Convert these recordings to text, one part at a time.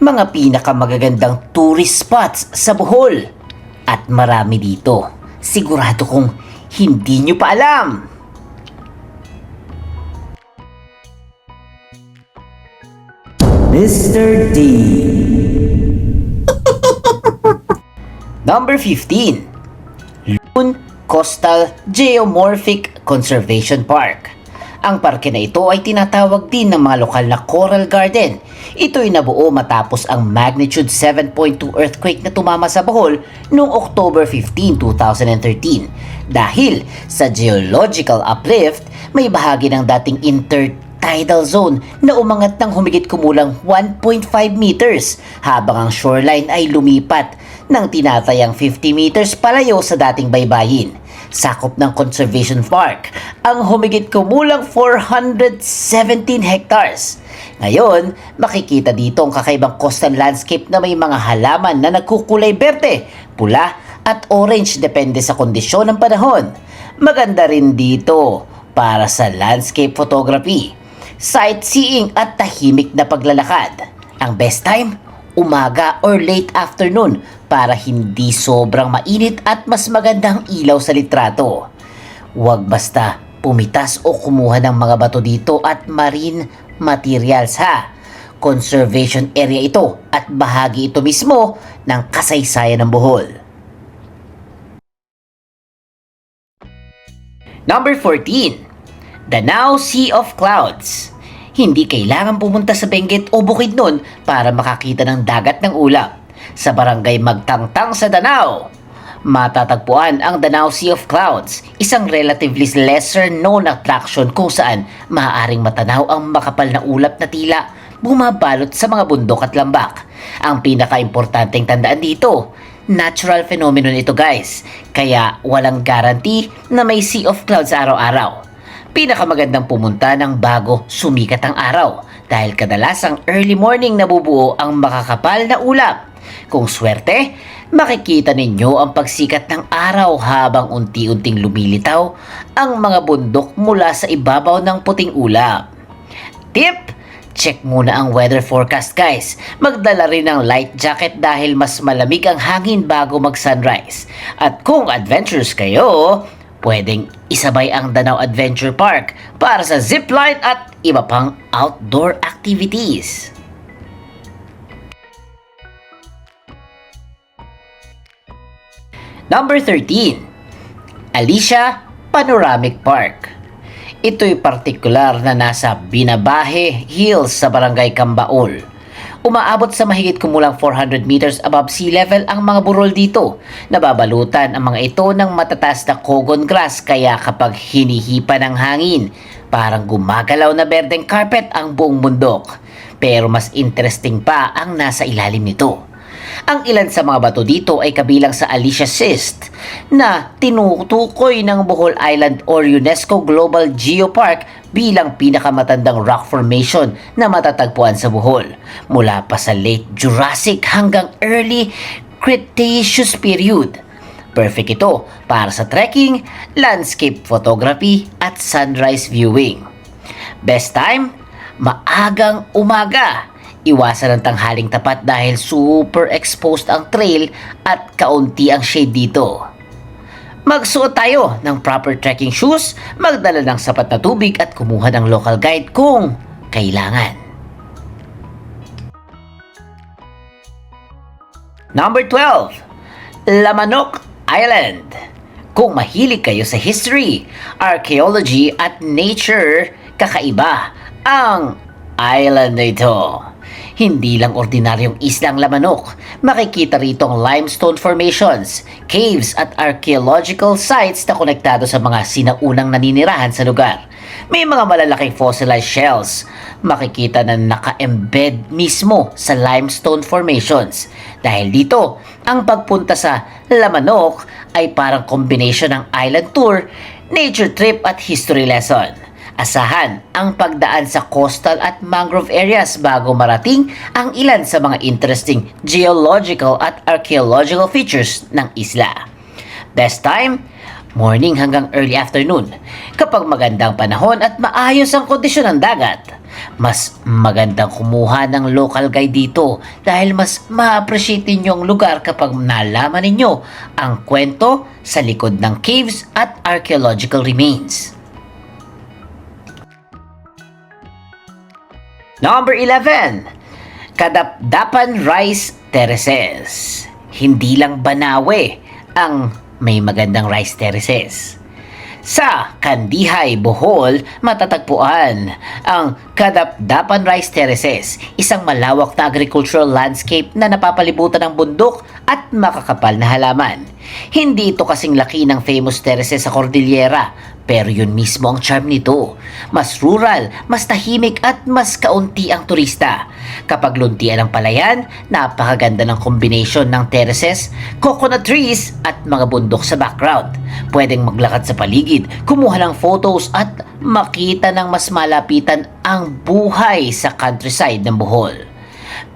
mga pinakamagagandang tourist spots sa Bohol. At marami dito. Sigurado kong hindi nyo pa alam. Mr. D. Number 15. Loon Coastal Geomorphic Conservation Park. Ang parke na ito ay tinatawag din ng mga lokal na Coral Garden. Ito'y nabuo matapos ang magnitude 7.2 earthquake na tumama sa Bohol noong October 15, 2013. Dahil sa geological uplift, may bahagi ng dating intertidal zone na umangat ng humigit kumulang 1.5 meters habang ang shoreline ay lumipat ng tinatayang 50 meters palayo sa dating baybayin. Sakop ng Conservation Park ang humigit kumulang 417 hectares. Ngayon, makikita dito ang kakaibang coastal landscape na may mga halaman na nagkukulay berde, pula at orange depende sa kondisyon ng panahon. Maganda rin dito para sa landscape photography, sightseeing at tahimik na paglalakad. Ang best time? Umaga or late afternoon para hindi sobrang mainit at mas magandang ilaw sa litrato. Huwag basta pumitas o kumuha ng mga bato dito at marine materials ha. Conservation area ito at bahagi ito mismo ng kasaysayan ng Bohol. Number 14. Danao Sea of Clouds. Hindi kailangan pumunta sa Benguet o Bukidnon para makakita ng dagat ng ulap. Sa barangay Magtangtang sa Danao, matatagpuan ang Danao Sea of Clouds, isang relatively lesser known attraction kung saan maaaring matanaw ang makapal na ulap na tila bumabalot sa mga bundok at lambak. Ang pinaka-importanteng tandaan dito, natural phenomenon ito guys, kaya walang guarantee na may Sea of Clouds araw-araw. Pinakamagandang pumunta ng bago sumikat ang araw dahil kadalasang early morning nabubuo ang makakapal na ulap. Kung swerte, makikita ninyo ang pagsikat ng araw habang unti-unting lumilitaw ang mga bundok mula sa ibabaw ng puting ulap. Tip! Check muna ang weather forecast guys. Magdala rin ng light jacket dahil mas malamig ang hangin bago mag-sunrise. At kung adventurous kayo, pwedeng isabay ang Danao Adventure Park para sa zipline at iba pang outdoor activities. Number 13. Alicia Panoramic Park. Ito'y partikular na nasa Binabahe Hills sa Barangay Cambaol. Umaabot sa mahigit kumulang 400 meters above sea level ang mga burol dito. Nababalutan ang mga ito ng matataas na cogon grass kaya kapag hinihipa ng hangin, parang gumagalaw na berdeng carpet ang buong bundok. Pero mas interesting pa ang nasa ilalim nito. Ang ilan sa mga bato dito ay kabilang sa Alicia Schist na tinutukoy ng Bohol Island or UNESCO Global Geopark bilang pinakamatandang rock formation na matatagpuan sa Bohol mula pa sa late Jurassic hanggang early Cretaceous period. Perfect ito para sa trekking, landscape photography at sunrise viewing. Best time? Maagang umaga. Iwasan ang tanghaling tapat dahil super exposed ang trail at kaunti ang shade dito. Magsuot tayo ng proper trekking shoes, magdala ng sapat na tubig at kumuha ng local guide kung kailangan. Number 12. Lamanok Island. Kung mahilig kayo sa history, archaeology at nature, kakaiba ang island na ito. Hindi lang ordinaryong isla ang Lamanok. Makikita rito ang limestone formations, caves at archaeological sites na konektado sa mga sinaunang naninirahan sa lugar. May mga malalaking fossilized shells. Makikita na naka-embed mismo sa limestone formations. Dahil dito, ang pagpunta sa Lamanok ay parang combination ng island tour, nature trip at history lesson. Asahan ang pagdaan sa coastal at mangrove areas bago marating ang ilan sa mga interesting geological at archaeological features ng isla. Best time? Morning hanggang early afternoon kapag magandang panahon at maayos ang kondisyon ng dagat. Mas magandang kumuha ng local guide dito dahil mas ma-appreciate ninyo ang lugar kapag nalaman ninyo ang kwento sa likod ng caves at archaeological remains. Number 11. Kadapdapan Rice Terraces. Hindi lang Banawe ang may magandang rice terraces. Sa Kandihay, Bohol, matatagpuan ang Kadapdapan Rice Terraces, isang malawak na agricultural landscape na napapalibutan ng bundok at makakapal na halaman. Hindi ito kasing laki ng famous terraces sa Cordillera, pero yun mismo ang charm nito. Mas rural, mas tahimik at mas kaunti ang turista. Kapag luntian ang palayan, napakaganda ng combination ng terraces, coconut trees at mga bundok sa background. Pwedeng maglakad sa paligid, kumuha ng photos at makita ng mas malapitan ang buhay sa countryside ng Bohol.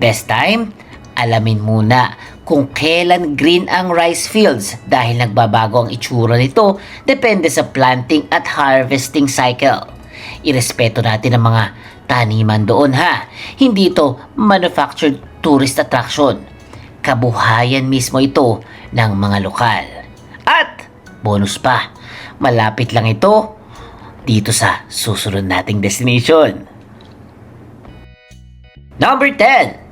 Best time? Alamin muna kung kailan green ang rice fields dahil nagbabago ang itsura nito depende sa planting at harvesting cycle. Irespeto natin ang mga taniman doon ha. Hindi ito manufactured tourist attraction. Kabuhayan mismo ito ng mga lokal. At bonus pa, malapit lang ito dito sa susunod nating destination. Number 10.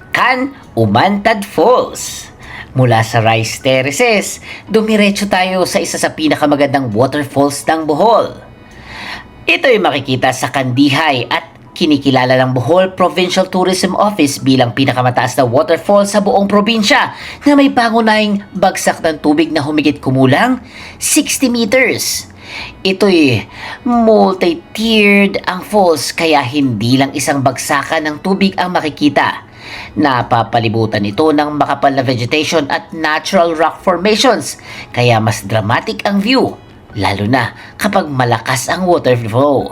Can Umantad Falls. Mula sa Rice Terraces, dumiretso tayo sa isa sa pinakamagandang waterfalls ng Bohol. Ito ay makikita sa Kandihay at kinikilala ng Bohol Provincial Tourism Office bilang pinakamataas na waterfall sa buong probinsya na may pangunahing bagsak ng tubig na humigit kumulang 60 meters. Ito'y multi-tiered ang falls kaya hindi lang isang bagsakan ng tubig ang makikita. Napapalibutan ito ng makapal na vegetation at natural rock formations kaya mas dramatic ang view, lalo na kapag malakas ang water flow.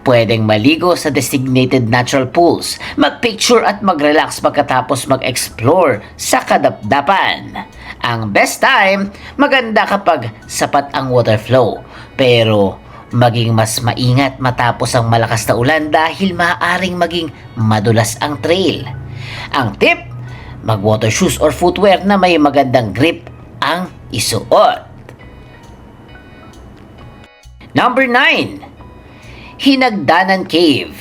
Pwedeng maligo sa designated natural pools, magpicture at mag-relax pagkatapos mag-explore sa kadapdapan. Ang best time, maganda kapag sapat ang water flow, pero maging mas maingat matapos ang malakas na ulan dahil maaaring maging madulas ang trail. Ang tip, mag-water shoes or footwear na may magandang grip ang isuot. Number 9. Hinagdanan Cave.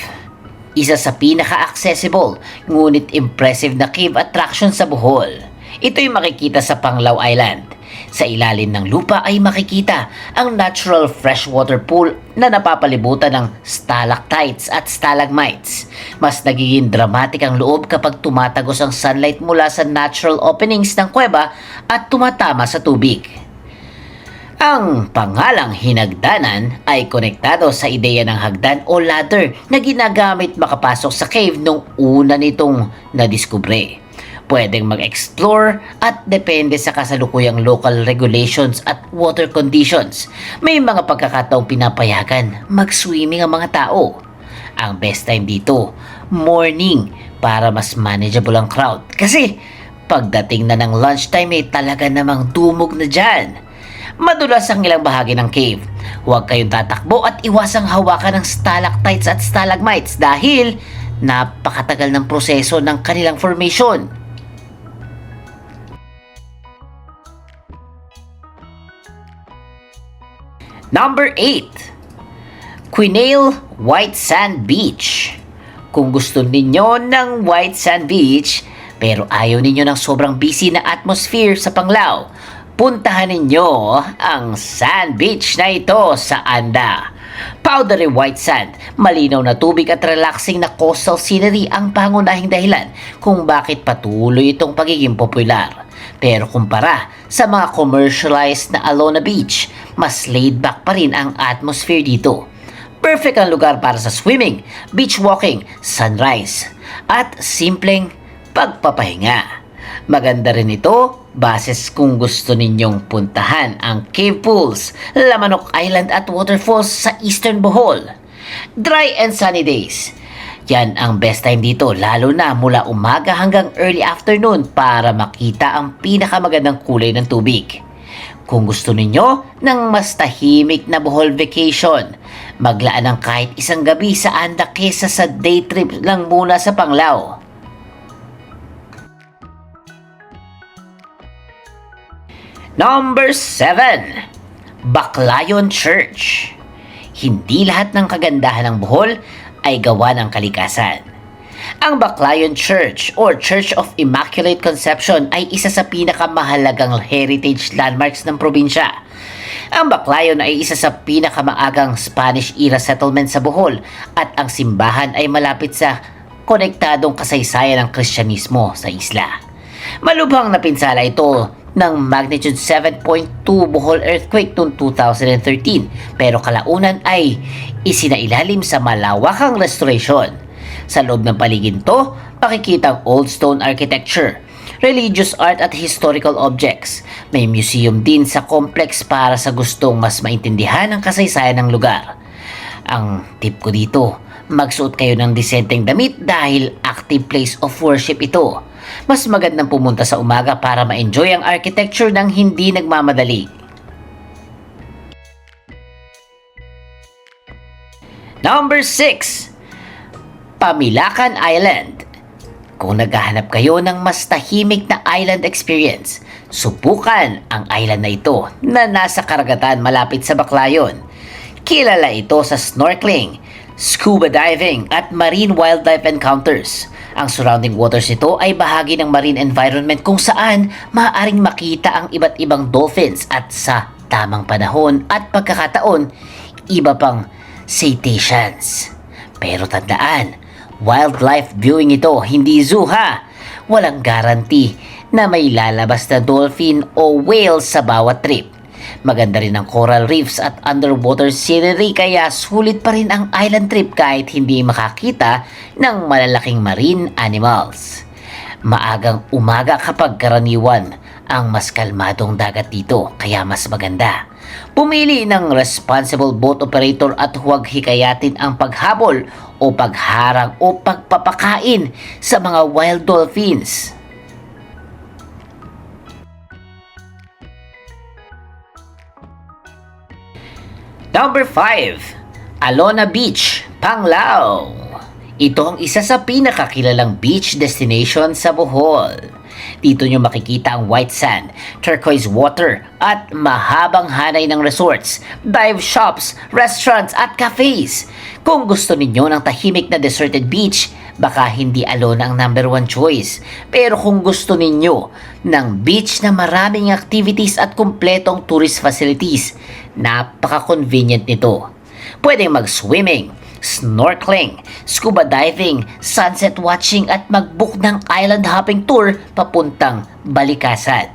Isa sa pinaka-accessible ngunit impressive na cave attraction sa Bohol. Ito'y makikita sa Panglao Island. Sa ilalim ng lupa ay makikita ang natural freshwater pool na napapalibutan ng stalactites at stalagmites. Mas nagiging dramatic ang loob kapag tumatagos ang sunlight mula sa natural openings ng kuweba at tumatama sa tubig. Ang pangalang hinagdanan ay konektado sa ideya ng hagdan o ladder na ginagamit makapasok sa cave nung una nitong nadiskubre. Pwedeng mag-explore at depende sa kasalukuyang local regulations at water conditions. May mga pagkakataong pinapayagan mag-swimming ang mga tao. Ang best time dito, morning, para mas manageable ang crowd. Kasi pagdating na ng lunchtime ay talaga namang dumog na dyan. Madulas ang ilang bahagi ng cave. Huwag kayong tatakbo at iwasang hawakan ng stalactites at stalagmites dahil napakatagal ng proseso ng kanilang formation. Number 8. Quinail White Sand Beach. Kung gusto ninyo ng White Sand Beach pero ayaw ninyo ng sobrang busy na atmosphere sa Panglao, puntahan ninyo ang sand beach na ito sa Anda. Powdery white sand, malinaw na tubig at relaxing na coastal scenery ang pangunahing dahilan kung bakit patuloy itong pagiging popular. Pero kumpara sa mga commercialized na Alona Beach, mas laid back pa rin ang atmosphere dito. Perfect ang lugar para sa swimming, beach walking, sunrise, at simpleng pagpapahinga. Maganda rin ito bases kung gusto ninyong puntahan ang cave pools, Lamanok Island at waterfalls sa Eastern Bohol. Dry and sunny days. Yan ang best time dito lalo na mula umaga hanggang early afternoon para makita ang pinakamagandang kulay ng tubig. Kung gusto ninyo ng mas tahimik na Bohol vacation, Maglaan ng kahit isang gabi sa Anda kesa sa day trip lang muna sa Panglao. Number 7. Baclayon Church. Hindi lahat ng kagandahan ng Bohol ay gawa ng kalikasan. Ang Baclayon Church or Church of Immaculate Conception ay isa sa pinakamahalagang heritage landmarks ng probinsya. Ang Baclayon ay isa sa pinakamaagang Spanish-era settlement sa Bohol at ang simbahan ay malapit sa konektadong kasaysayan ng Kristyanismo sa isla. Malubhang napinsala ito ng magnitude 7.2 Bohol earthquake noong 2013 pero kalaunan ay isinailalim sa malawakang restoration. Sa loob ng paligid to, makikita ang old stone architecture, religious art at historical objects. May museum din sa complex para sa gustong mas maintindihan ang kasaysayan ng lugar. Ang tip ko dito, magsuot kayo ng disenteng damit dahil active place of worship ito. Mas magandang pumunta sa umaga para ma-enjoy ang architecture ng hindi nagmamadali. Number 6. Pamilakan Island. Kung naghahanap kayo ng mas tahimik na island experience, subukan ang island na ito na nasa karagatan malapit sa Baclayon. Kilala ito sa snorkeling, scuba diving at marine wildlife encounters. Ang surrounding waters nito ay bahagi ng marine environment kung saan maaaring makita ang iba't ibang dolphins at sa tamang panahon at pagkakataon, iba pang cetaceans. Pero tandaan, wildlife viewing ito, hindi zoo ha. Walang guarantee na may lalabas na dolphin o whale sa bawat trip. Maganda rin ang coral reefs at underwater scenery kaya sulit pa rin ang island trip kahit hindi makakita ng malalaking marine animals. Maagang umaga kapag karaniwan ang mas kalmadong dagat dito kaya mas maganda. Pumili ng responsible boat operator at huwag hikayatin ang paghabol o pagharang o pagpapakain sa mga wild dolphins. Number 5. Alona Beach, Panglao. Ito ang isa sa pinakakilalang beach destination sa Bohol. Dito nyo makikita ang white sand, turquoise water at mahabang hanay ng resorts, dive shops, restaurants at cafes. Kung gusto ninyo ng tahimik na deserted beach, baka hindi Alona ang number 1 choice. Pero kung gusto ninyo ng beach na maraming activities at kumpletong tourist facilities, napaka-convenient nito. Pwedeng mag-swimming, snorkeling, scuba diving, sunset watching at mag-book ng island hopping tour papuntang Balikasan.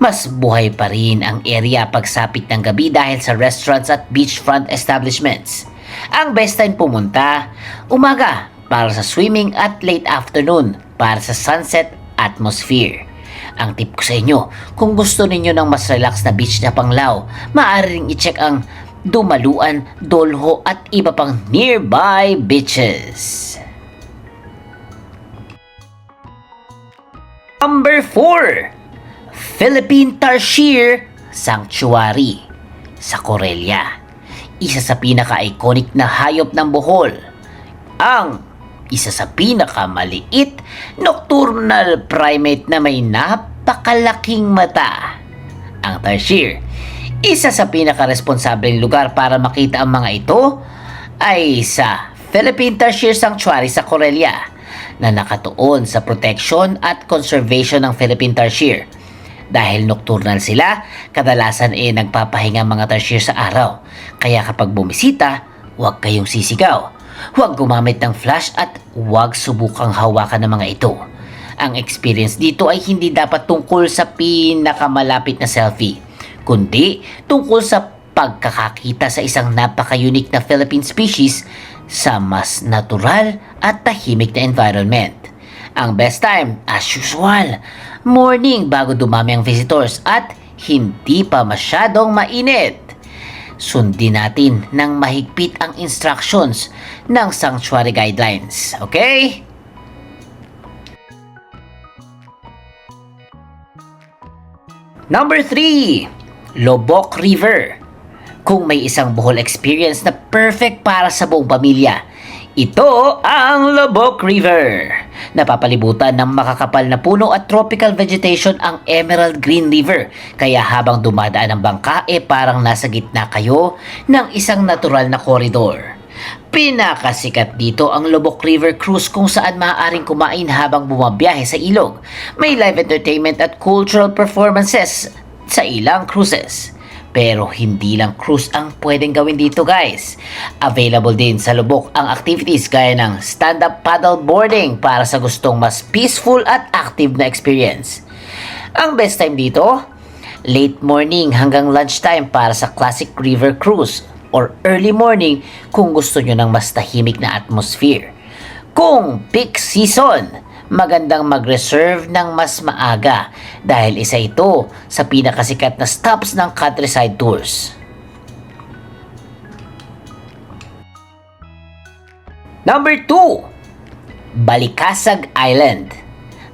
Mas buhay pa rin ang area pagsapit ng gabi dahil sa restaurants at beachfront establishments. Ang best time pumunta, umaga para sa swimming at late afternoon para sa sunset atmosphere. Ang tip ko sa inyo, kung gusto ninyo ng mas relax na beach na Panglao, maaari ring i-check ang Dumaluan, Dolho at iba pang nearby beaches. Number 4. Philippine Tarsier Sanctuary sa Corelia. Isa sa pinaka-iconic na hayop ng Bohol. Ang isa sa pinakamaliit nocturnal primate na may napakalaking mata. Ang tarsier, isa sa pinaka-responsableng lugar para makita ang mga ito ay sa Philippine Tarsier Sanctuary sa Corelia na nakatuon sa protection at conservation ng Philippine Tarsier. Dahil nocturnal sila, kadalasan nagpapahinga mga tarsier sa araw. Kaya kapag bumisita, huwag kayong sisigaw. Huwag gumamit ng flash at huwag subukang hawakan ng mga ito. Ang experience dito ay hindi dapat tungkol sa pinakamalapit na selfie, kundi tungkol sa pagkakakita sa isang napaka-unique na Philippine species sa mas natural at tahimik na environment. Ang best time, as usual, morning bago dumami ang visitors at hindi pa masyadong mainit. Sundin natin ng mahigpit ang instructions ng sanctuary guidelines. Okay? Number 3. Lobok River. Kung may isang Bohol experience na perfect para sa buong pamilya, ito ang Lubok River. Napapalibutan ng makakapal na puno at tropical vegetation ang Emerald Green River. Kaya habang dumadaan ang bangka, parang nasa gitna kayo ng isang natural na koridor. Pinakasikat dito ang Lubok River Cruise kung saan maaaring kumain habang bumabiyahe sa ilog. May live entertainment at cultural performances sa ilang cruises. Pero hindi lang cruise ang pwedeng gawin dito, guys. Available din sa Lubok ang activities gaya ng stand-up paddle boarding para sa gustong mas peaceful at active na experience. Ang best time dito, late morning hanggang lunchtime para sa classic river cruise or early morning kung gusto nyo ng mas tahimik na atmosphere. Kung peak season, magandang mag-reserve ng mas maaga dahil isa ito sa pinakasikat na stops ng countryside tours. Number 2, Balikasag Island.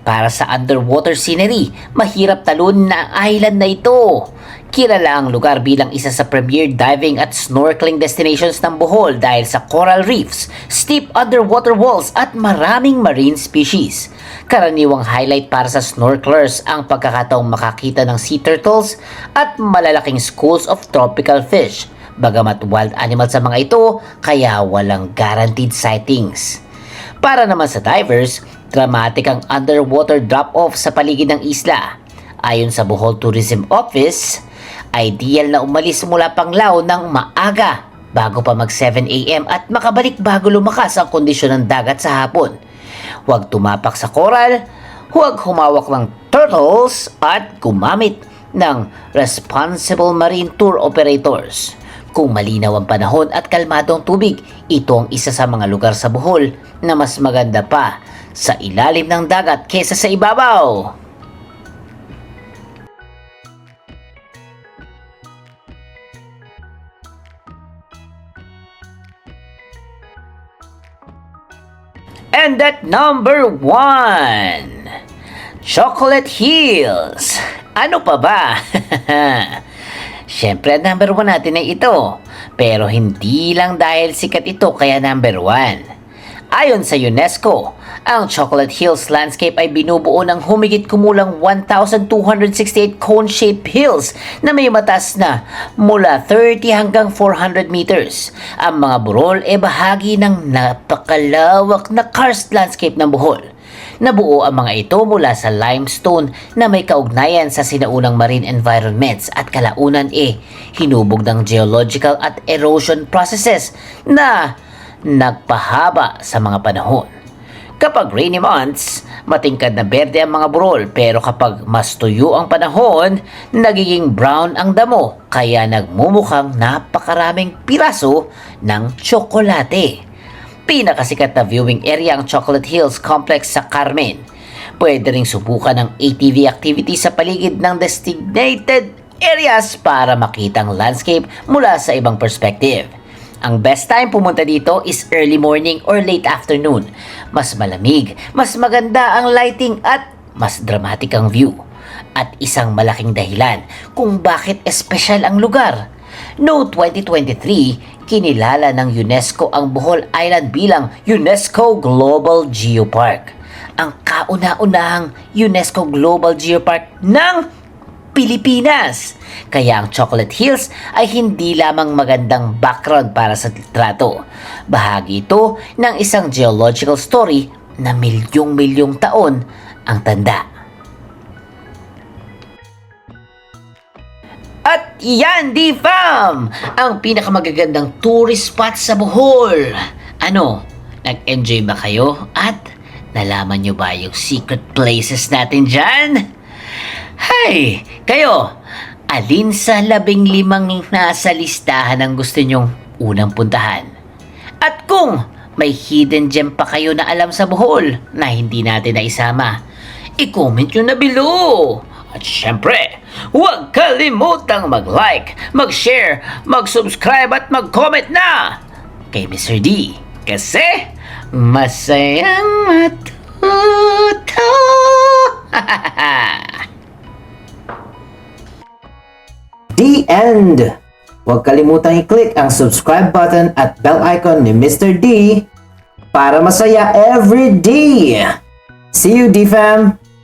Para sa underwater scenery, mahirap talon na island na ito. Kilala ang lugar bilang isa sa premier diving at snorkeling destinations ng Bohol dahil sa coral reefs, steep underwater walls at maraming marine species. Karaniwang highlight para sa snorkelers ang pagkakataong makakita ng sea turtles at malalaking schools of tropical fish. Bagamat wild animals sa mga ito, kaya walang guaranteed sightings. Para naman sa divers, dramatic ang underwater drop-off sa paligid ng isla. Ayon sa Bohol Tourism Office, ideal na umalis mula Panglao ng maaga bago pa mag 7 AM at makabalik bago lumakas ang kondisyon ng dagat sa hapon. Huwag tumapak sa coral, huwag humawak ng turtles at gumamit ng responsible marine tour operators. Kung malinaw ang panahon at kalmado ang tubig, ito ang isa sa mga lugar sa Bohol na mas maganda pa sa ilalim ng dagat kesa sa ibabaw. And at number 1, Chocolate Hills. Ano pa ba? Siyempre, number 1 natin ay ito. Pero hindi lang dahil sikat ito kaya number 1. Ayon sa UNESCO, ang Chocolate Hills landscape ay binubuo ng humigit kumulang 1,268 cone-shaped hills na may mataas na mula 30 hanggang 400 meters. Ang mga burol ay bahagi ng napakalawak na karst landscape ng Bohol. Nabuo ang mga ito mula sa limestone na may kaugnayan sa sinaunang marine environments at kalaunan hinubog ng geological at erosion processes na nagpahaba sa mga panahon. Kapag rainy months, matingkad na berde ang mga burol pero kapag mas tuyo ang panahon, nagiging brown ang damo kaya nagmumukhang napakaraming piraso ng tsokolate. Pinakasikat na viewing area ang Chocolate Hills Complex sa Carmen. Pwede ring subukan ng ATV activity sa paligid ng designated areas para makita ang landscape mula sa ibang perspective. Ang best time pumunta dito is early morning or late afternoon. Mas malamig, mas maganda ang lighting at mas dramatic ang view. At isang malaking dahilan kung bakit espesyal ang lugar. Noong 2023, kinilala ng UNESCO ang Bohol Island bilang UNESCO Global Geopark. Ang kauna-unahang UNESCO Global Geopark ng Pilipinas. Kaya ang Chocolate Hills ay hindi lamang magandang background para sa litrato. Bahagi ito ng isang geological story na milyong-milyong taon ang tanda. At yan, D-Fam! Ang pinakamagagandang tourist spot sa Bohol. Ano, nag-enjoy ba kayo? At nalaman nyo ba yung secret places natin dyan? Hay, kayo, alin sa 15 nasa listahan ang gusto nyong unang puntahan? At kung may hidden gem pa kayo na alam sa Bohol na hindi natin naisama, i-comment nyo na below. At syempre, huwag kalimutang mag-like, mag-share, mag-subscribe at mag-comment na kay Mr. D. Kasi masayang matuto. The end. Huwag kalimutang i-click ang subscribe button at bell icon ni Mr. D para masaya every day. See you, D-Fam!